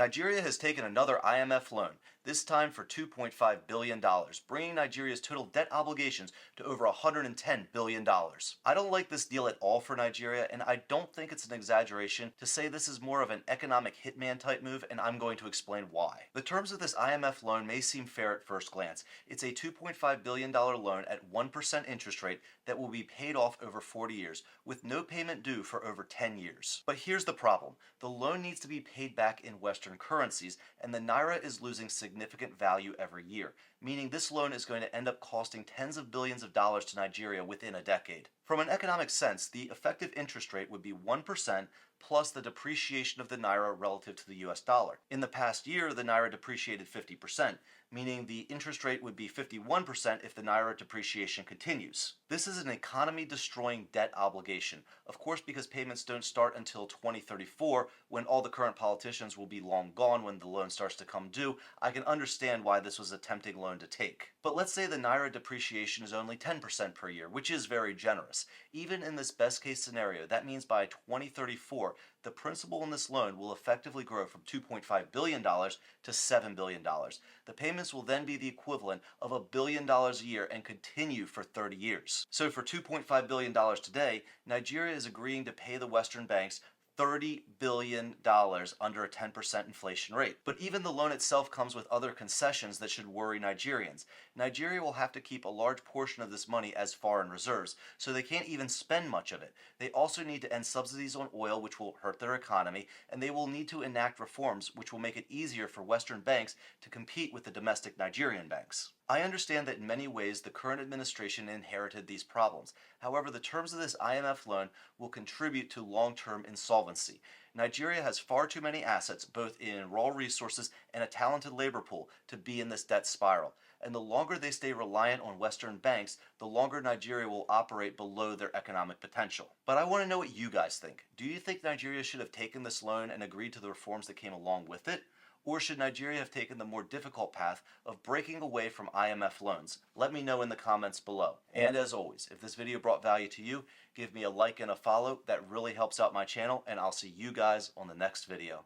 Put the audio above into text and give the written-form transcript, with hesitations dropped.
Nigeria has taken another IMF loan, this time for $2.5 billion, bringing Nigeria's total debt obligations to over $110 billion. I don't like this deal at all for Nigeria, and I don't think it's an exaggeration to say this is more of an economic hitman type move, and I'm going to explain why. The terms of this IMF loan may seem fair at first glance. It's a $2.5 billion loan at 1% interest rate that will be paid off over 40 years, with no payment due for over 10 years. But here's the problem. The loan needs to be paid back in Western currencies, and the Naira is losing significant value every year, meaning this loan is going to end up costing tens of billions of dollars to Nigeria within a decade. From an economic sense, the effective interest rate would be 1% plus the depreciation of the Naira relative to the US dollar. In the past year, the Naira depreciated 50%, meaning the interest rate would be 51% if the Naira depreciation continues. This is an economy-destroying debt obligation, of course because payments don't start until 2034, when all the current politicians will be long gone when the loan starts to come due. I can understand why this was a tempting loan to take. But let's say the Naira depreciation is only 10% per year, which is very generous. Even in this best-case scenario, that means by 2034, the principal in this loan will effectively grow from $2.5 billion to $7 billion. The payments will then be the equivalent of $1 billion a year and continue for 30 years. So for $2.5 billion today, Nigeria is agreeing to pay the Western banks $30 billion under a 10% inflation rate. But even the loan itself comes with other concessions that should worry Nigerians. Nigeria will have to keep a large portion of this money as foreign reserves, so they can't even spend much of it. They also need to end subsidies on oil, which will hurt their economy, and they will need to enact reforms which will make it easier for Western banks to compete with the domestic Nigerian banks. I understand that in many ways the current administration inherited these problems. However, the terms of this IMF loan will contribute to long-term insolvency. Nigeria has far too many assets, both in raw resources and a talented labor pool, to be in this debt spiral. And the longer they stay reliant on Western banks, the longer Nigeria will operate below their economic potential. But I want to know what you guys think. Do you think Nigeria should have taken this loan and agreed to the reforms that came along with it? Or should Nigeria have taken the more difficult path of breaking away from IMF loans? Let me know in the comments below. And as always, if this video brought value to you, give me a like and a follow. That really helps out my channel, and I'll see you guys on the next video.